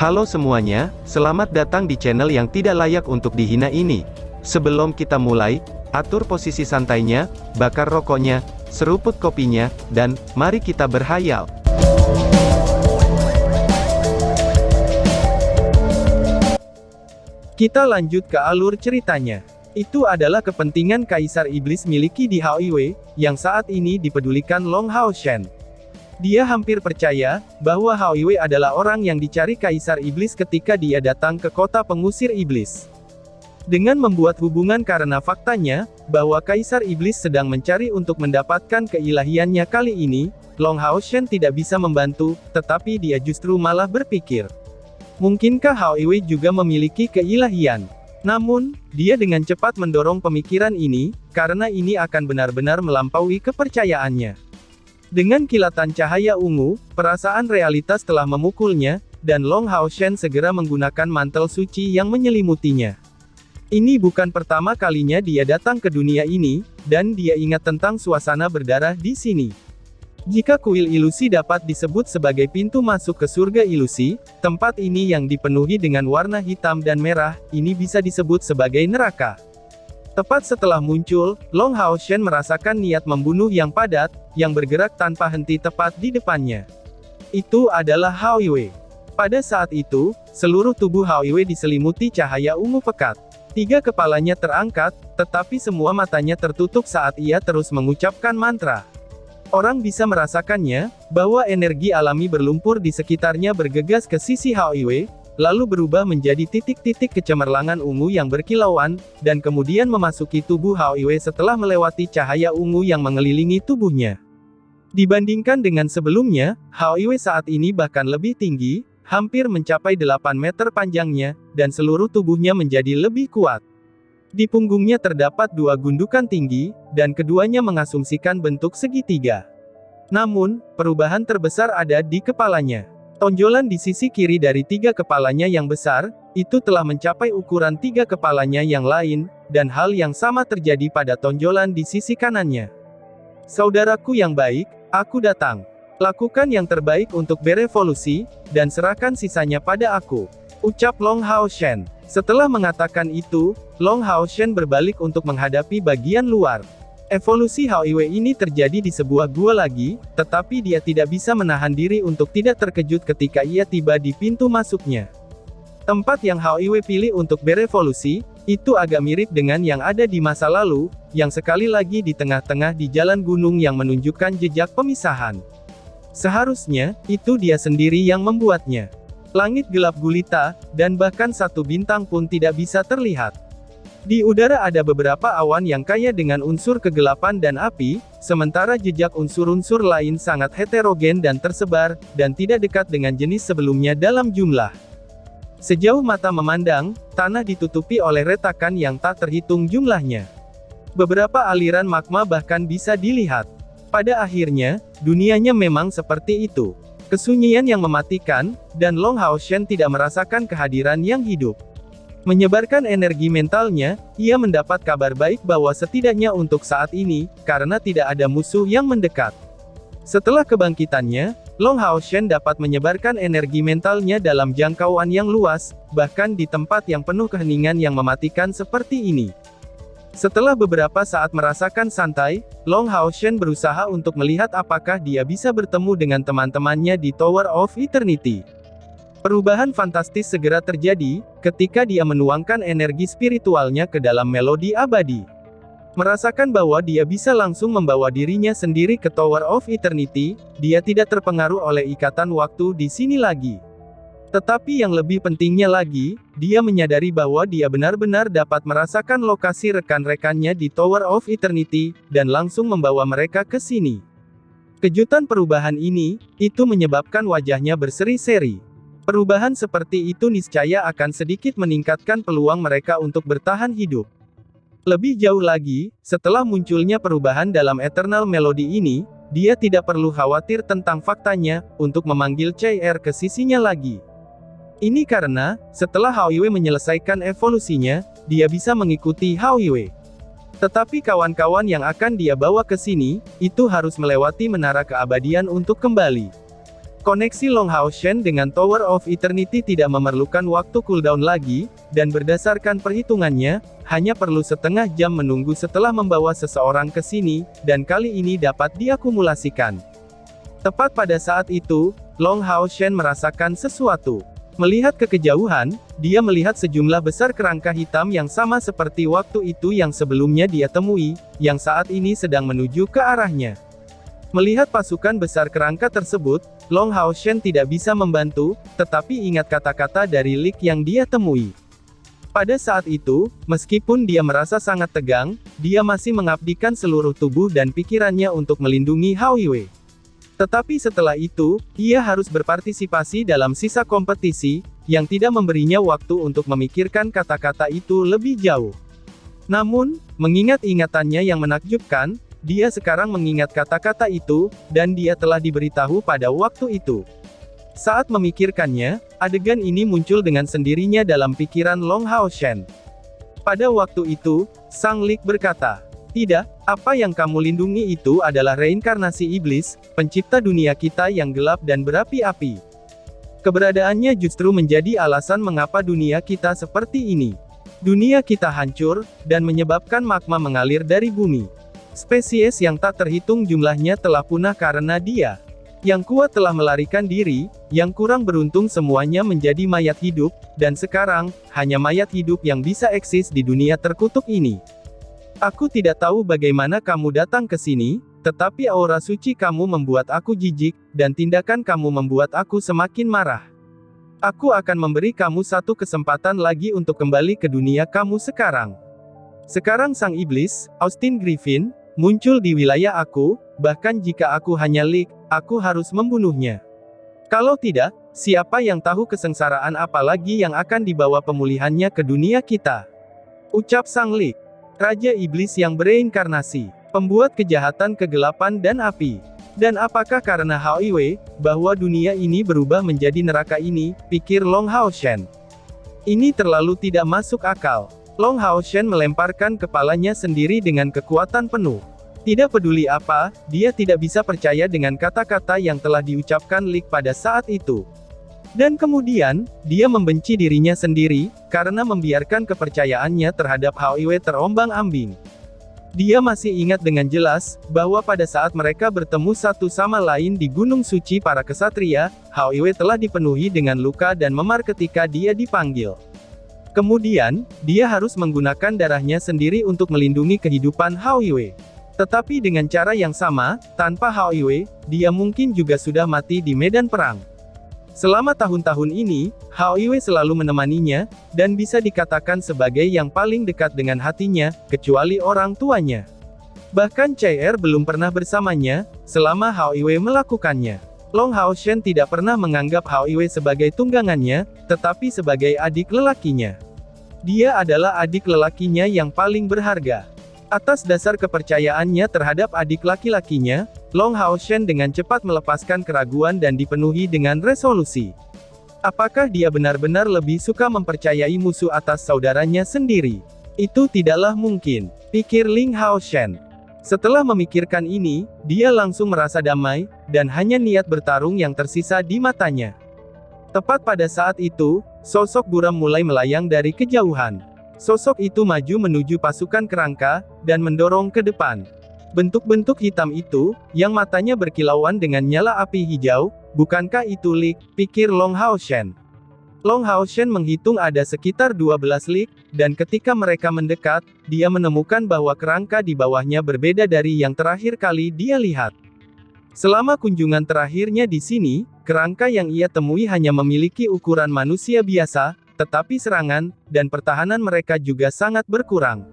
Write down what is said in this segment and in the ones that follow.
Halo semuanya, selamat datang di channel yang tidak layak untuk dihina ini. Sebelum kita mulai, atur posisi santainya, bakar rokoknya, seruput kopinya, dan mari kita berhayal. Kita lanjut ke alur ceritanya. Itu adalah kepentingan Kaisar Iblis miliki di Hao Yue, yang saat ini dipedulikan Long Hao Shen. Dia hampir percaya, bahwa Hao Yue adalah orang yang dicari Kaisar Iblis ketika dia datang ke kota pengusir iblis. Dengan membuat hubungan karena faktanya, bahwa Kaisar Iblis sedang mencari untuk mendapatkan keilahiannya kali ini, Long Hao Shen tidak bisa membantu, tetapi dia justru malah berpikir. Mungkinkah Hao Yue juga memiliki keilahian? Namun, dia dengan cepat mendorong pemikiran ini, karena ini akan benar-benar melampaui kepercayaannya. Dengan kilatan cahaya ungu, perasaan realitas telah memukulnya, dan Long Hao Shen segera menggunakan mantel suci yang menyelimutinya. Ini bukan pertama kalinya dia datang ke dunia ini, dan dia ingat tentang suasana berdarah di sini. Jika kuil ilusi dapat disebut sebagai pintu masuk ke surga ilusi, tempat ini yang dipenuhi dengan warna hitam dan merah, ini bisa disebut sebagai neraka. Tepat setelah muncul, Long Hao Shen merasakan niat membunuh yang padat, yang bergerak tanpa henti tepat di depannya. Itu adalah Hao Yue. Pada saat itu, seluruh tubuh Hao Yue diselimuti cahaya ungu pekat. 3 kepalanya terangkat, tetapi semua matanya tertutup saat ia terus mengucapkan mantra. Orang bisa merasakannya, bahwa energi alami berlumpur di sekitarnya bergegas ke sisi Hao Yue, lalu berubah menjadi titik-titik kecemerlangan ungu yang berkilauan, dan kemudian memasuki tubuh Hao Yue setelah melewati cahaya ungu yang mengelilingi tubuhnya. Dibandingkan dengan sebelumnya, Hao Yue saat ini bahkan lebih tinggi, hampir mencapai 8 meter panjangnya, dan seluruh tubuhnya menjadi lebih kuat. Di punggungnya terdapat 2 gundukan tinggi, dan keduanya mengasumsikan bentuk segitiga. Namun, perubahan terbesar ada di kepalanya. Tonjolan di sisi kiri dari 3 kepalanya yang besar, itu telah mencapai ukuran 3 kepalanya yang lain, dan hal yang sama terjadi pada tonjolan di sisi kanannya. Saudaraku yang baik, aku datang. Lakukan yang terbaik untuk berevolusi, dan serahkan sisanya pada aku. Ucap Long Hao Shen. Setelah mengatakan itu, Long Hao Shen berbalik untuk menghadapi bagian luar. Evolusi Hao Yue ini terjadi di sebuah gua lagi, tetapi dia tidak bisa menahan diri untuk tidak terkejut ketika ia tiba di pintu masuknya. Tempat yang Hao Yue pilih untuk berevolusi, itu agak mirip dengan yang ada di masa lalu, yang sekali lagi di tengah-tengah di jalan gunung yang menunjukkan jejak pemisahan. Seharusnya, itu dia sendiri yang membuatnya. Langit gelap gulita, dan bahkan satu bintang pun tidak bisa terlihat. Di udara ada beberapa awan yang kaya dengan unsur kegelapan dan api, sementara jejak unsur-unsur lain sangat heterogen dan tersebar, dan tidak dekat dengan jenis sebelumnya dalam jumlah. Sejauh mata memandang, tanah ditutupi oleh retakan yang tak terhitung jumlahnya. Beberapa aliran magma bahkan bisa dilihat. Pada akhirnya, dunianya memang seperti itu. Kesunyian yang mematikan, dan Long Hao Shen tidak merasakan kehadiran yang hidup. Menyebarkan energi mentalnya, ia mendapat kabar baik bahwa setidaknya untuk saat ini, karena tidak ada musuh yang mendekat. Setelah kebangkitannya, Long Hao Shen dapat menyebarkan energi mentalnya dalam jangkauan yang luas, bahkan di tempat yang penuh keheningan yang mematikan seperti ini. Setelah beberapa saat merasakan santai, Long Hao Shen berusaha untuk melihat apakah dia bisa bertemu dengan teman-temannya di Tower of Eternity. Perubahan fantastis segera terjadi, ketika dia menuangkan energi spiritualnya ke dalam melodi abadi. Merasakan bahwa dia bisa langsung membawa dirinya sendiri ke Tower of Eternity, dia tidak terpengaruh oleh ikatan waktu di sini lagi. Tetapi yang lebih pentingnya lagi, dia menyadari bahwa dia benar-benar dapat merasakan lokasi rekan-rekannya di Tower of Eternity, dan langsung membawa mereka ke sini. Kejutan perubahan ini, itu menyebabkan wajahnya berseri-seri. Perubahan seperti itu niscaya akan sedikit meningkatkan peluang mereka untuk bertahan hidup. Lebih jauh lagi, setelah munculnya perubahan dalam Eternal Melody ini, dia tidak perlu khawatir tentang faktanya, untuk memanggil CR ke sisinya lagi. Ini karena, setelah Hao Yue menyelesaikan evolusinya, dia bisa mengikuti Hao Yue. Tetapi kawan-kawan yang akan dia bawa ke sini, itu harus melewati menara keabadian untuk kembali. Koneksi Longhao Shen dengan Tower of Eternity tidak memerlukan waktu cooldown lagi, dan berdasarkan perhitungannya, hanya perlu setengah jam menunggu setelah membawa seseorang ke sini, dan kali ini dapat diakumulasikan. Tepat pada saat itu, Longhao Shen merasakan sesuatu. Melihat ke kejauhan, dia melihat sejumlah besar kerangka hitam yang sama seperti waktu itu yang sebelumnya dia temui, yang saat ini sedang menuju ke arahnya. Melihat pasukan besar kerangka tersebut, Longhao Shen tidak bisa membantu, tetapi ingat kata-kata dari Lik yang dia temui. Pada saat itu, meskipun dia merasa sangat tegang, dia masih mengabdikan seluruh tubuh dan pikirannya untuk melindungi Hao Yue. Tetapi setelah itu, ia harus berpartisipasi dalam sisa kompetisi, yang tidak memberinya waktu untuk memikirkan kata-kata itu lebih jauh. Namun, mengingat ingatannya yang menakjubkan, dia sekarang mengingat kata-kata itu, dan dia telah diberitahu pada waktu itu. Saat memikirkannya, adegan ini muncul dengan sendirinya dalam pikiran Longhao Shen. Pada waktu itu, Sang Lik berkata, "Tidak, apa yang kamu lindungi itu adalah reinkarnasi iblis, pencipta dunia kita yang gelap dan berapi-api. Keberadaannya justru menjadi alasan mengapa dunia kita seperti ini. Dunia kita hancur, dan menyebabkan magma mengalir dari bumi. Spesies yang tak terhitung jumlahnya telah punah karena dia. Yang kuat telah melarikan diri, yang kurang beruntung semuanya menjadi mayat hidup, dan sekarang, hanya mayat hidup yang bisa eksis di dunia terkutuk ini. Aku tidak tahu bagaimana kamu datang ke sini, tetapi aura suci kamu membuat aku jijik, dan tindakan kamu membuat aku semakin marah. Aku akan memberi kamu satu kesempatan lagi untuk kembali ke dunia kamu sekarang." Sekarang sang iblis, Austin Griffin, muncul di wilayah aku, bahkan jika aku hanya Lik, aku harus membunuhnya. Kalau tidak, siapa yang tahu kesengsaraan apa lagi yang akan dibawa pemulihannya ke dunia kita? Ucap sang Lik. Raja Iblis yang bereinkarnasi, pembuat kejahatan kegelapan dan api. Dan apakah karena Hao Yue, bahwa dunia ini berubah menjadi neraka ini, pikir Longhao Shen. Ini terlalu tidak masuk akal. Longhao Shen melemparkan kepalanya sendiri dengan kekuatan penuh. Tidak peduli apa, dia tidak bisa percaya dengan kata-kata yang telah diucapkan Lik pada saat itu. Dan kemudian, dia membenci dirinya sendiri, karena membiarkan kepercayaannya terhadap Hao Yue terombang-ambing. Dia masih ingat dengan jelas, bahwa pada saat mereka bertemu satu sama lain di Gunung Suci para Kesatria, Hao Yue telah dipenuhi dengan luka dan memar ketika dia dipanggil. Kemudian, dia harus menggunakan darahnya sendiri untuk melindungi kehidupan Hao Yue. Tetapi dengan cara yang sama, tanpa Hao Yue, dia mungkin juga sudah mati di medan perang. Selama tahun-tahun ini, Hao Yue selalu menemaninya, dan bisa dikatakan sebagai yang paling dekat dengan hatinya, kecuali orang tuanya. Bahkan Chai belum pernah bersamanya, selama Hao Yue melakukannya. Longhao Shen tidak pernah menganggap Hao Yue sebagai tunggangannya, tetapi sebagai adik lelakinya. Dia adalah adik lelakinya yang paling berharga. Atas dasar kepercayaannya terhadap adik laki-lakinya, Longhao Shen dengan cepat melepaskan keraguan dan dipenuhi dengan resolusi. Apakah dia benar-benar lebih suka mempercayai musuh atas saudaranya sendiri? Itu tidaklah mungkin, pikir Ling Hao Shen. Setelah memikirkan ini, dia langsung merasa damai, dan hanya niat bertarung yang tersisa di matanya. Tepat pada saat itu, sosok buram mulai melayang dari kejauhan. Sosok itu maju menuju pasukan kerangka, dan mendorong ke depan. Bentuk-bentuk hitam itu, yang matanya berkilauan dengan nyala api hijau, bukankah itu Lik, pikir Longhao Shen. Longhao Shen menghitung ada sekitar 12 Lik, dan ketika mereka mendekat, dia menemukan bahwa kerangka di bawahnya berbeda dari yang terakhir kali dia lihat. Selama kunjungan terakhirnya di sini, kerangka yang ia temui hanya memiliki ukuran manusia biasa, tetapi serangan dan pertahanan mereka juga sangat berkurang.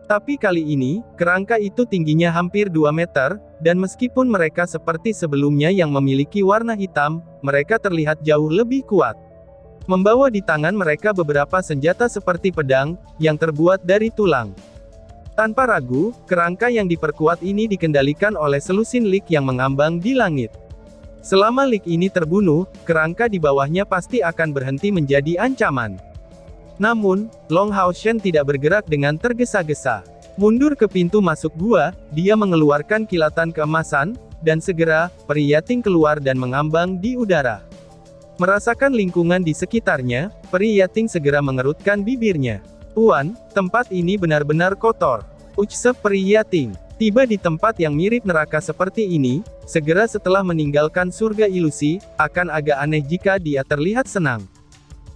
Tapi kali ini, kerangka itu tingginya hampir 2 meter, dan meskipun mereka seperti sebelumnya yang memiliki warna hitam, mereka terlihat jauh lebih kuat. Membawa di tangan mereka beberapa senjata seperti pedang, yang terbuat dari tulang. Tanpa ragu, kerangka yang diperkuat ini dikendalikan oleh selusin Lik yang mengambang di langit. Selama Lik ini terbunuh, kerangka di bawahnya pasti akan berhenti menjadi ancaman. Namun, Longhao Shen tidak bergerak dengan tergesa-gesa. Mundur ke pintu masuk gua, dia mengeluarkan kilatan keemasan, dan segera, peri Yating keluar dan mengambang di udara. Merasakan lingkungan di sekitarnya, peri Yating segera mengerutkan bibirnya. "Tuan, tempat ini benar-benar kotor," ucap peri Yating. Tiba di tempat yang mirip neraka seperti ini, segera setelah meninggalkan surga ilusi, akan agak aneh jika dia terlihat senang.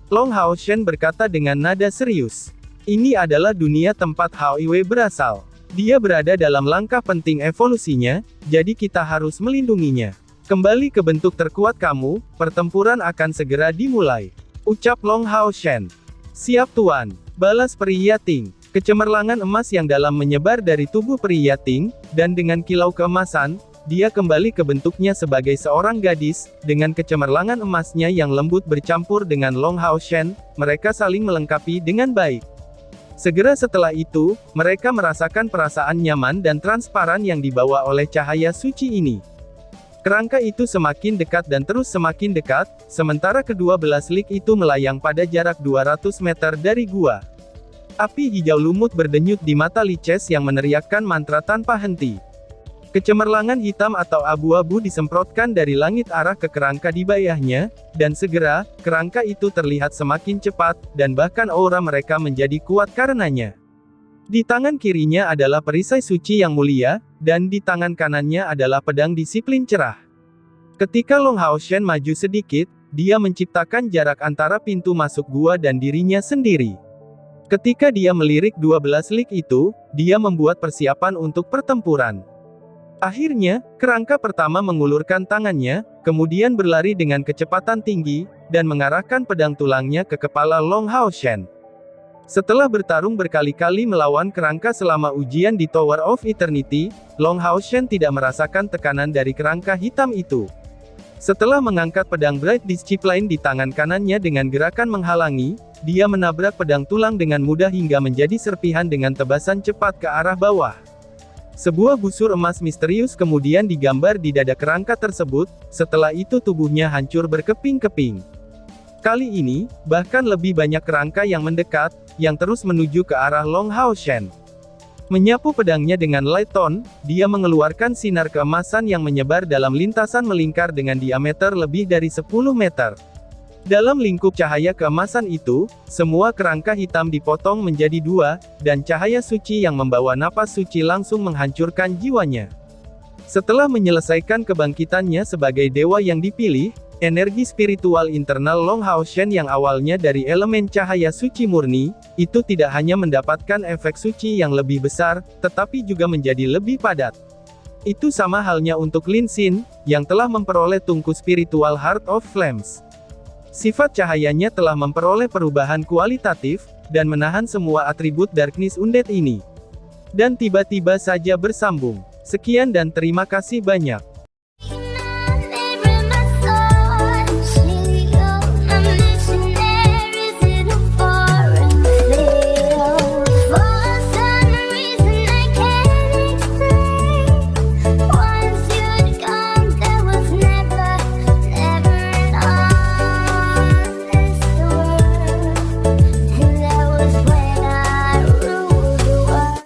Long Hao Shen berkata dengan nada serius. "Ini adalah dunia tempat Hao Wei berasal. Dia berada dalam langkah penting evolusinya, jadi kita harus melindunginya. Kembali ke bentuk terkuat kamu, pertempuran akan segera dimulai," ucap Long Hao Shen. "Siap Tuan," balas peri Yating. Kecemerlangan emas yang dalam menyebar dari tubuh peri Yating, dan dengan kilau keemasan, dia kembali ke bentuknya sebagai seorang gadis, dengan kecemerlangan emasnya yang lembut bercampur dengan Long Hao Shen, mereka saling melengkapi dengan baik. Segera setelah itu, mereka merasakan perasaan nyaman dan transparan yang dibawa oleh cahaya suci ini. Kerangka itu semakin dekat dan terus semakin dekat, sementara kedua belah lik itu melayang pada jarak 200 meter dari gua. Api hijau lumut berdenyut di mata Li Ches yang meneriakkan mantra tanpa henti. Kecemerlangan hitam atau abu-abu disemprotkan dari langit arah ke kerangka di bayahnya, dan segera, kerangka itu terlihat semakin cepat, dan bahkan aura mereka menjadi kuat karenanya. Di tangan kirinya adalah perisai suci yang mulia, dan di tangan kanannya adalah pedang disiplin cerah. Ketika Long Hao Shen maju sedikit, dia menciptakan jarak antara pintu masuk gua dan dirinya sendiri. Ketika dia melirik 12 lik itu, dia membuat persiapan untuk pertempuran. Akhirnya, kerangka pertama mengulurkan tangannya, kemudian berlari dengan kecepatan tinggi, dan mengarahkan pedang tulangnya ke kepala Long Hao Shen. Setelah bertarung berkali-kali melawan kerangka selama ujian di Tower of Eternity, Long Hao Shen tidak merasakan tekanan dari kerangka hitam itu. Setelah mengangkat pedang Bright Discipline di tangan kanannya dengan gerakan menghalangi, dia menabrak pedang tulang dengan mudah hingga menjadi serpihan dengan tebasan cepat ke arah bawah. Sebuah busur emas misterius kemudian digambar di dada kerangka tersebut, setelah itu tubuhnya hancur berkeping-keping. Kali ini, bahkan lebih banyak kerangka yang mendekat, yang terus menuju ke arah Long Hao Shen. Menyapu pedangnya dengan light tone, dia mengeluarkan sinar keemasan yang menyebar dalam lintasan melingkar dengan diameter lebih dari 10 meter. Dalam lingkup cahaya keemasan itu, semua kerangka hitam dipotong menjadi dua, dan cahaya suci yang membawa napas suci langsung menghancurkan jiwanya. Setelah menyelesaikan kebangkitannya sebagai dewa yang dipilih, energi spiritual internal Long Hao Shen yang awalnya dari elemen cahaya suci murni, itu tidak hanya mendapatkan efek suci yang lebih besar, tetapi juga menjadi lebih padat. Itu sama halnya untuk Lin Xin, yang telah memperoleh tungku spiritual Heart of Flames. Sifat cahayanya telah memperoleh perubahan kualitatif, dan menahan semua atribut Darkness Undead ini. Dan tiba-tiba saja bersambung. Sekian dan terima kasih banyak.